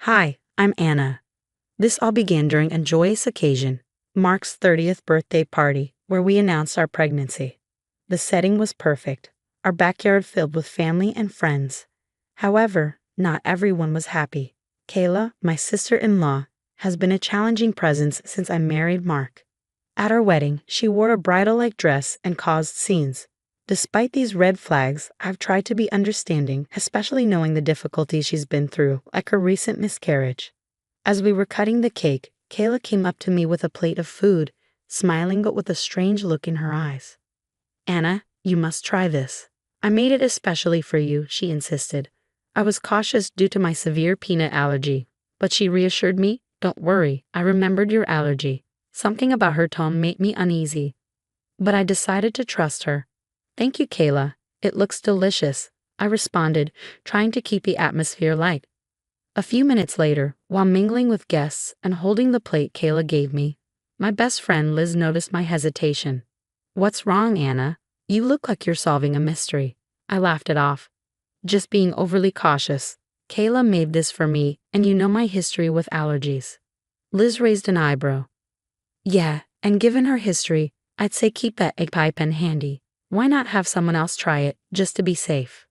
Hi, I'm Anna. This all began during a joyous occasion, Mark's 30th birthday party, where we announced our pregnancy. The setting was perfect, our backyard filled with family and friends. However, not everyone was happy. Kayla, my sister-in-law, has been a challenging presence since I married Mark. At our wedding, she wore a bridal-like dress and caused scenes. Despite these red flags, I've tried to be understanding, especially knowing the difficulties she's been through, like her recent miscarriage. As we were cutting the cake, Kayla came up to me with a plate of food, smiling but with a strange look in her eyes. "Anna, you must try this. I made it especially for you," she insisted. I was cautious due to my severe peanut allergy, but she reassured me, "Don't worry, I remembered your allergy." Something about her tone made me uneasy, but I decided to trust her. "Thank you, Kayla. It looks delicious," I responded, trying to keep the atmosphere light. A few minutes later, while mingling with guests and holding the plate Kayla gave me, my best friend Liz noticed my hesitation. "What's wrong, Anna? You look like you're solving a mystery." I laughed it off. "Just being overly cautious. Kayla made this for me, and you know my history with allergies." Liz raised an eyebrow. "Yeah, and given her history, I'd say keep that egg pie pen handy. Why not have someone else try it, just to be safe?"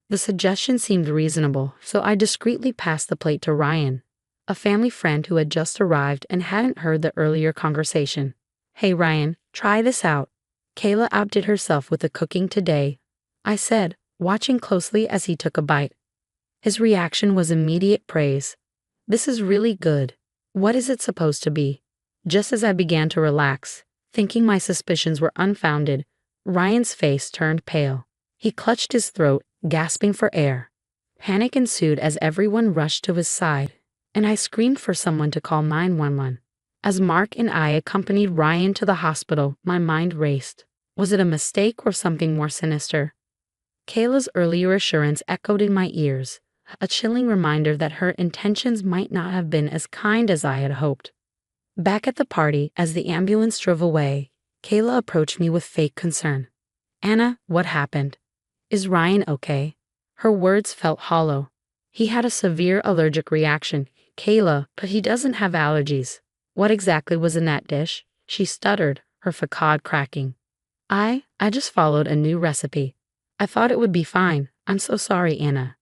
The suggestion seemed reasonable, so I discreetly passed the plate to Ryan, a family friend who had just arrived and hadn't heard the earlier conversation. "Hey Ryan, try this out. Kayla outdid herself with the cooking today," I said, watching closely as he took a bite. His reaction was immediate praise. "This is really good. What is it supposed to be?" Just as I began to relax, thinking my suspicions were unfounded, Ryan's face turned pale. He clutched his throat, gasping for air. Panic ensued as everyone rushed to his side, and I screamed for someone to call 911. As Mark and I accompanied Ryan to the hospital, my mind raced. Was it a mistake or something more sinister? Kayla's earlier assurance echoed in my ears, a chilling reminder that her intentions might not have been as kind as I had hoped. Back at the party, as the ambulance drove away, Kayla approached me with fake concern. "Anna, what happened? Is Ryan okay?" Her words felt hollow. "He had a severe allergic reaction, Kayla, but he doesn't have allergies." "What exactly was in that dish?" she stuttered, her facade cracking. I just followed a new recipe. I thought it would be fine. I'm so sorry, Anna."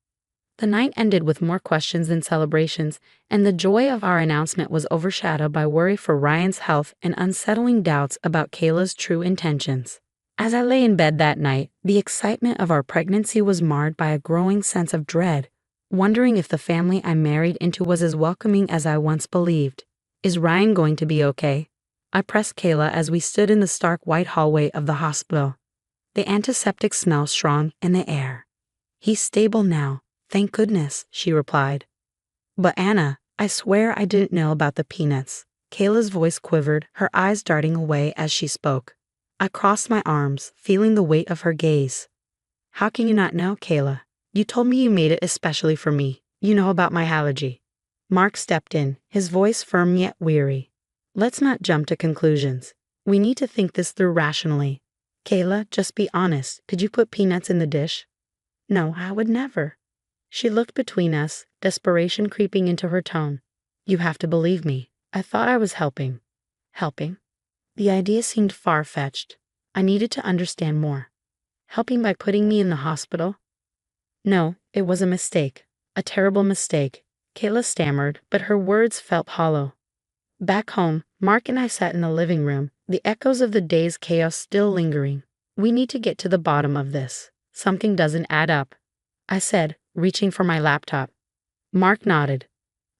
The night ended with more questions than celebrations, and the joy of our announcement was overshadowed by worry for Ryan's health and unsettling doubts about Kayla's true intentions. As I lay in bed that night, the excitement of our pregnancy was marred by a growing sense of dread, wondering if the family I married into was as welcoming as I once believed. "Is Ryan going to be okay?" I pressed Kayla as we stood in the stark white hallway of the hospital. The antiseptic smell strong in the air. "He's stable now. Thank goodness," she replied. "But Anna, I swear I didn't know about the peanuts." Kayla's voice quivered, her eyes darting away as she spoke. I crossed my arms, feeling the weight of her gaze. "How can you not know, Kayla? You told me you made it especially for me. You know about my allergy." Mark stepped in, his voice firm yet weary. "Let's not jump to conclusions. We need to think this through rationally. Kayla, just be honest. Did you put peanuts in the dish?" "No, I would never." She looked between us, desperation creeping into her tone. "You have to believe me. I thought I was helping." Helping? The idea seemed far-fetched. I needed to understand more. Helping by putting me in the hospital? "No, it was a mistake. A terrible mistake," Kayla stammered, but her words felt hollow. Back home, Mark and I sat in the living room, the echoes of the day's chaos still lingering. "We need to get to the bottom of this. Something doesn't add up," I said, reaching for my laptop. Mark nodded.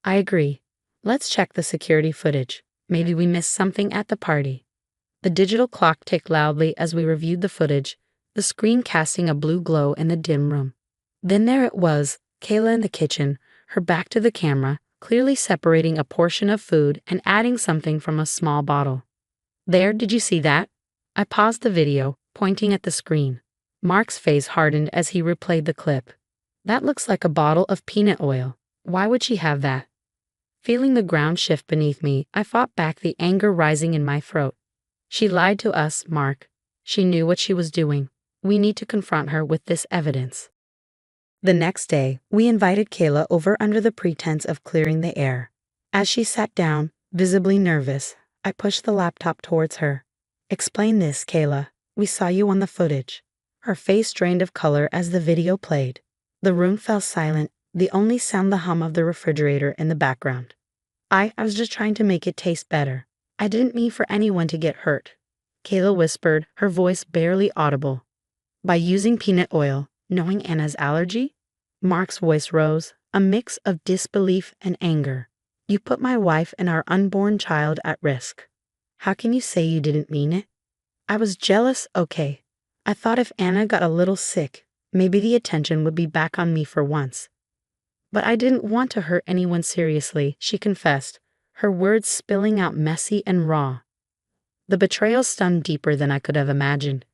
"I agree. Let's check the security footage. Maybe we missed something at the party." The digital clock ticked loudly as we reviewed the footage, the screen casting a blue glow in the dim room. Then there it was, Kayla in the kitchen, her back to the camera, clearly separating a portion of food and adding something from a small bottle. "There, did you see that?" I paused the video, pointing at the screen. Mark's face hardened as he replayed the clip. "That looks like a bottle of peanut oil. Why would she have that?" Feeling the ground shift beneath me, I fought back the anger rising in my throat. "She lied to us, Mark. She knew what she was doing. We need to confront her with this evidence." The next day, we invited Kayla over under the pretense of clearing the air. As she sat down, visibly nervous, I pushed the laptop towards her. "Explain this, Kayla. We saw you on the footage." Her face drained of color as the video played. The room fell silent, the only sound the hum of the refrigerator in the background. I was just trying to make it taste better. I didn't mean for anyone to get hurt," Kayla whispered, her voice barely audible. "By using peanut oil, knowing Anna's allergy?" Mark's voice rose, a mix of disbelief and anger. "You put my wife and our unborn child at risk. How can you say you didn't mean it?" "I was jealous, okay. I thought if Anna got a little sick, maybe the attention would be back on me for once. But I didn't want to hurt anyone seriously," she confessed, her words spilling out messy and raw. The betrayal stung deeper than I could have imagined.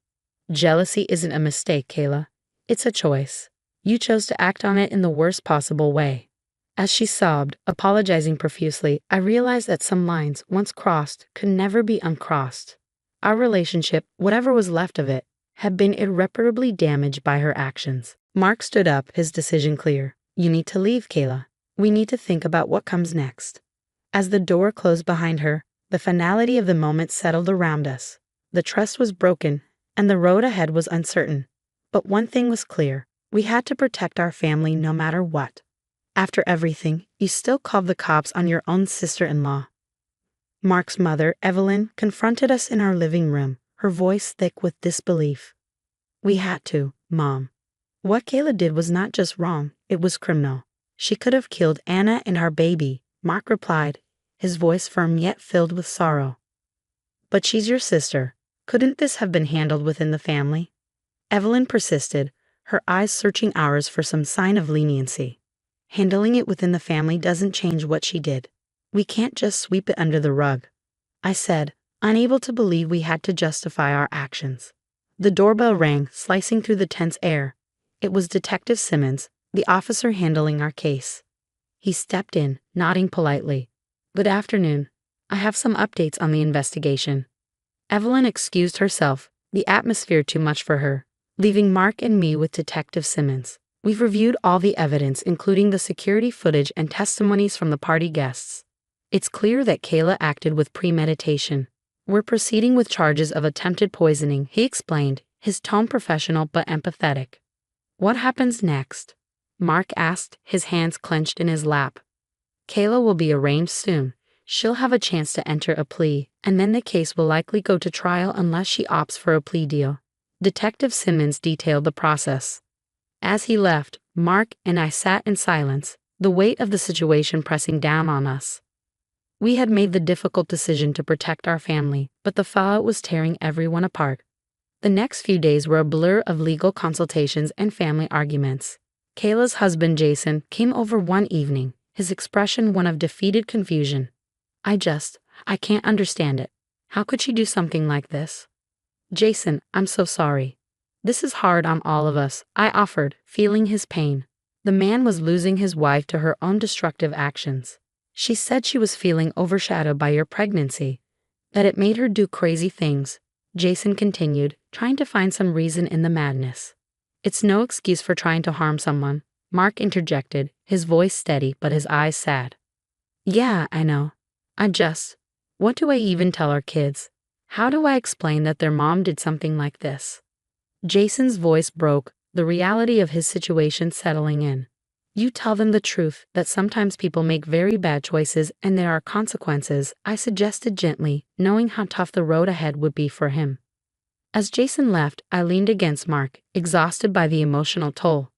"Jealousy isn't a mistake, Kayla. It's a choice. You chose to act on it in the worst possible way." As she sobbed, apologizing profusely, I realized that some lines, once crossed, could never be uncrossed. Our relationship, whatever was left of it, had been irreparably damaged by her actions. Mark stood up, his decision clear. "You need to leave, Kayla. We need to think about what comes next." As the door closed behind her, the finality of the moment settled around us. The trust was broken, and the road ahead was uncertain. But one thing was clear. We had to protect our family no matter what. "After everything, you still called the cops on your own sister-in-law." Mark's mother, Evelyn, confronted us in our living room, her voice thick with disbelief. "We had to, Mom. What Kayla did was not just wrong, it was criminal. She could have killed Anna and our baby," Mark replied, his voice firm yet filled with sorrow. "But she's your sister. Couldn't this have been handled within the family?" Evelyn persisted, her eyes searching ours for some sign of leniency. "Handling it within the family doesn't change what she did. We can't just sweep it under the rug," I said, unable to believe we had to justify our actions. The doorbell rang, slicing through the tense air. It was Detective Simmons, the officer handling our case. He stepped in, nodding politely. "Good afternoon. I have some updates on the investigation." Evelyn excused herself, the atmosphere too much for her, leaving Mark and me with Detective Simmons. "We've reviewed all the evidence, including the security footage and testimonies from the party guests. It's clear that Kayla acted with premeditation. We're proceeding with charges of attempted poisoning," he explained, his tone professional but empathetic. "What happens next?" Mark asked, his hands clenched in his lap. "Kayla will be arraigned soon. She'll have a chance to enter a plea, and then the case will likely go to trial unless she opts for a plea deal." Detective Simmons detailed the process. As he left, Mark and I sat in silence, the weight of the situation pressing down on us. We had made the difficult decision to protect our family, but the fallout was tearing everyone apart. The next few days were a blur of legal consultations and family arguments. Kayla's husband, Jason, came over one evening, his expression one of defeated confusion. I can't understand it. How could she do something like this?" "Jason, I'm so sorry. This is hard on all of us," I offered, feeling his pain. The man was losing his wife to her own destructive actions. "She said she was feeling overshadowed by your pregnancy, that it made her do crazy things," Jason continued, trying to find some reason in the madness. "It's no excuse for trying to harm someone," Mark interjected, his voice steady but his eyes sad. "Yeah, I know. What do I even tell our kids? How do I explain that their mom did something like this?" Jason's voice broke, the reality of his situation settling in. "You tell them the truth, that sometimes people make very bad choices and there are consequences," I suggested gently, knowing how tough the road ahead would be for him. As Jason left, I leaned against Mark, exhausted by the emotional toll.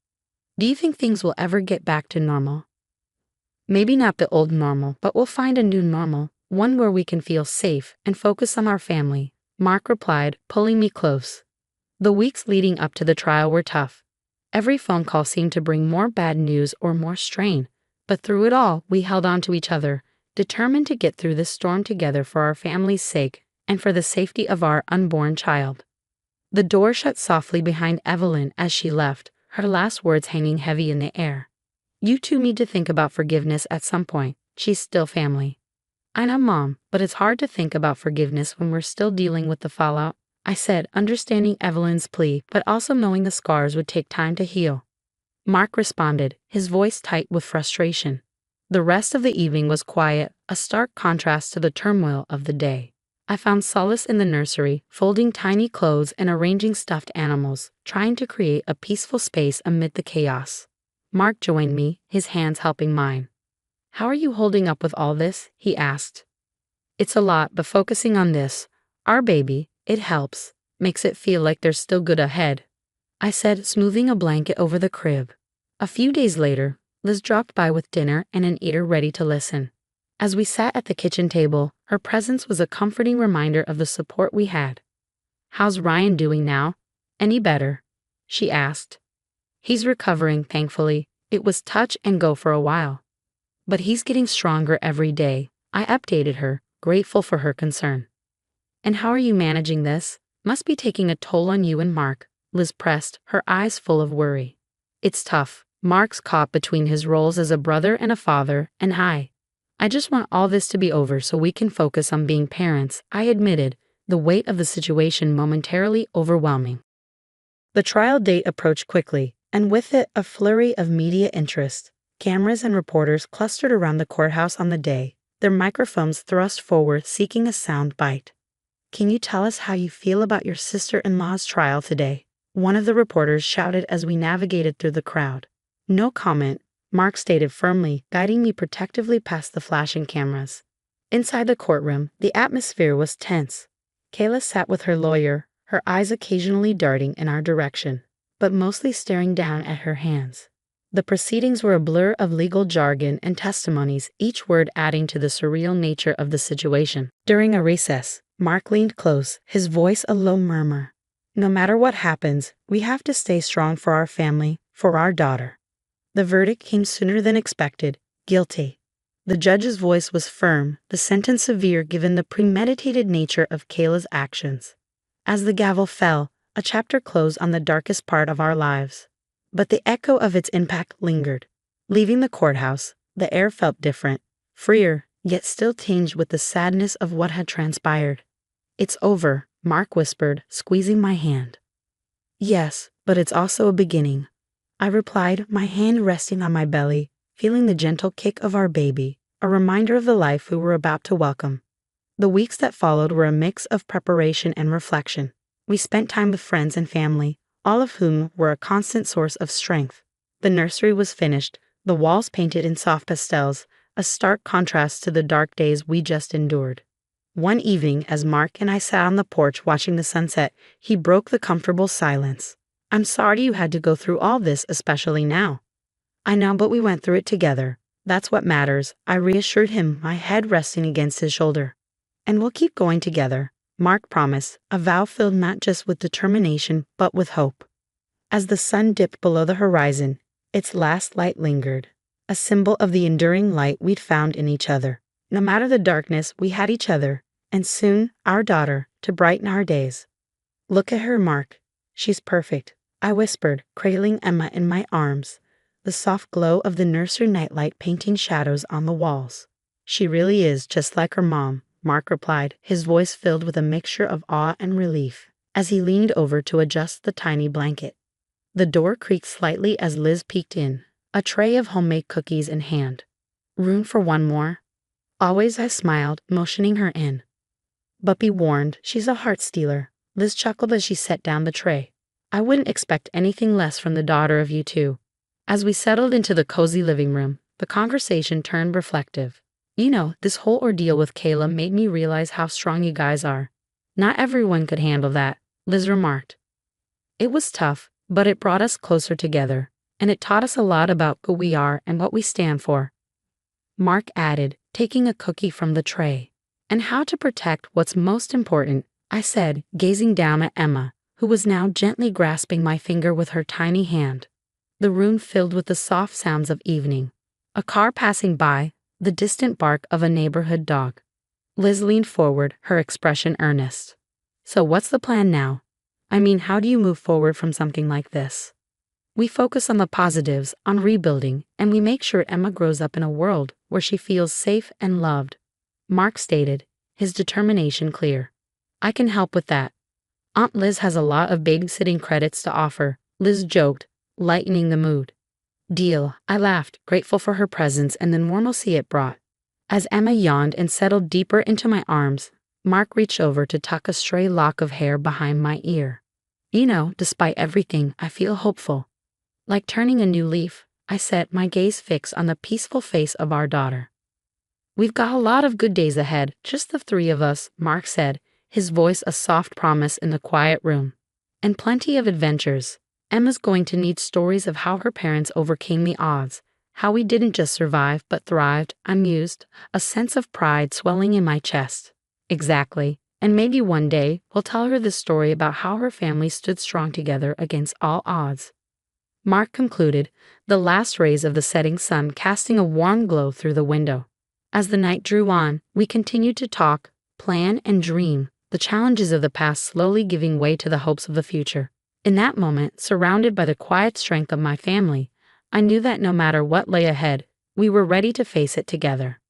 "Do you think things will ever get back to normal?" "Maybe not the old normal, but we'll find a new normal, one where we can feel safe and focus on our family," Mark replied, pulling me close. The weeks leading up to the trial were tough. Every phone call seemed to bring more bad news or more strain, but through it all, we held on to each other, determined to get through this storm together for our family's sake and for the safety of our unborn child. The door shut softly behind Evelyn as she left, her last words hanging heavy in the air. "You two need to think about forgiveness at some point. She's still family." "I know, Mom, but it's hard to think about forgiveness when we're still dealing with the fallout," I said, understanding Evelyn's plea, but also knowing the scars would take time to heal. Mark responded, his voice tight with frustration. The rest of the evening was quiet, a stark contrast to the turmoil of the day. I found solace in the nursery, folding tiny clothes and arranging stuffed animals, trying to create a peaceful space amid the chaos. Mark joined me, his hands helping mine. "How are you holding up with all this?" he asked. "It's a lot, but focusing on this, our baby, it helps, makes it feel like there's still good ahead," I said, smoothing a blanket over the crib. A few days later, Liz dropped by with dinner and an ear ready to listen. As we sat at the kitchen table, her presence was a comforting reminder of the support we had. "How's Ryan doing now? Any better?" she asked. "He's recovering, thankfully. It was touch and go for a while. But he's getting stronger every day," I updated her, grateful for her concern. "And how are you managing this? Must be taking a toll on you and Mark," Liz pressed, her eyes full of worry. "It's tough. Mark's caught between his roles as a brother and a father, and I just want all this to be over so we can focus on being parents," I admitted, the weight of the situation momentarily overwhelming. The trial date approached quickly, and with it a flurry of media interest. Cameras and reporters clustered around the courthouse on the day, their microphones thrust forward seeking a sound bite. "Can you tell us how you feel about your sister-in-law's trial today?" one of the reporters shouted as we navigated through the crowd. "No comment," Mark stated firmly, guiding me protectively past the flashing cameras. Inside the courtroom, the atmosphere was tense. Kayla sat with her lawyer, her eyes occasionally darting in our direction, but mostly staring down at her hands. The proceedings were a blur of legal jargon and testimonies, each word adding to the surreal nature of the situation. During a recess, Mark leaned close, his voice a low murmur. "No matter what happens, we have to stay strong for our family, for our daughter." The verdict came sooner than expected, guilty. The judge's voice was firm, the sentence severe given the premeditated nature of Kayla's actions. As the gavel fell, a chapter closed on the darkest part of our lives. But the echo of its impact lingered. Leaving the courthouse, the air felt different, freer, yet still tinged with the sadness of what had transpired. "It's over," Mark whispered, squeezing my hand. "Yes, but it's also a beginning," I replied, my hand resting on my belly, feeling the gentle kick of our baby, a reminder of the life we were about to welcome. The weeks that followed were a mix of preparation and reflection. We spent time with friends and family, all of whom were a constant source of strength. The nursery was finished, the walls painted in soft pastels, a stark contrast to the dark days we just endured. One evening, as Mark and I sat on the porch watching the sunset, he broke the comfortable silence. "I'm sorry you had to go through all this, especially now." "I know, but we went through it together. That's what matters," I reassured him, my head resting against his shoulder. "And we'll keep going together," Mark promised, a vow filled not just with determination, but with hope. As the sun dipped below the horizon, its last light lingered, a symbol of the enduring light we'd found in each other. No matter the darkness, we had each other, and soon, our daughter, to brighten our days. "Look at her, Mark. She's perfect," I whispered, cradling Emma in my arms, the soft glow of the nursery nightlight painting shadows on the walls. "She really is just like her mom," Mark replied, his voice filled with a mixture of awe and relief, as he leaned over to adjust the tiny blanket. The door creaked slightly as Liz peeked in, a tray of homemade cookies in hand. "Room for one more?" Always I smiled, motioning her in. "But be warned, she's a heart stealer," Liz chuckled as she set down the tray. "I wouldn't expect anything less from the daughter of you two." As we settled into the cozy living room, the conversation turned reflective. "You know, this whole ordeal with Kayla made me realize how strong you guys are. Not everyone could handle that," Liz remarked. "It was tough, but it brought us closer together, and it taught us a lot about who we are and what we stand for," Mark added, taking a cookie from the tray. "And how to protect what's most important," I said, gazing down at Emma, who was now gently grasping my finger with her tiny hand. The room filled with the soft sounds of evening. A car passing by, the distant bark of a neighborhood dog. Liz leaned forward, her expression earnest. "So what's the plan now? I mean, how do you move forward from something like this?" "We focus on the positives, on rebuilding, and we make sure Emma grows up in a world where she feels safe and loved," Mark stated, his determination clear. "I can help with that. Aunt Liz has a lot of babysitting credits to offer," Liz joked, lightening the mood. Deal, I laughed, grateful for her presence and the normalcy it brought. As Emma yawned and settled deeper into my arms, Mark reached over to tuck a stray lock of hair behind my ear. Despite everything, I feel hopeful. Like turning a new leaf, I set my gaze fixed on the peaceful face of our daughter. We've got a lot of good days ahead, just the three of us, Mark said, his voice a soft promise in the quiet room. And plenty of adventures. Emma's going to need stories of how her parents overcame the odds, how we didn't just survive but thrived, I mused, a sense of pride swelling in my chest. Exactly. And maybe one day we'll tell her this story about how her family stood strong together against all odds. Mark concluded, the last rays of the setting sun casting a warm glow through the window. As the night drew on, we continued to talk, plan, and dream, the challenges of the past slowly giving way to the hopes of the future. In that moment, surrounded by the quiet strength of my family, I knew that no matter what lay ahead, we were ready to face it together.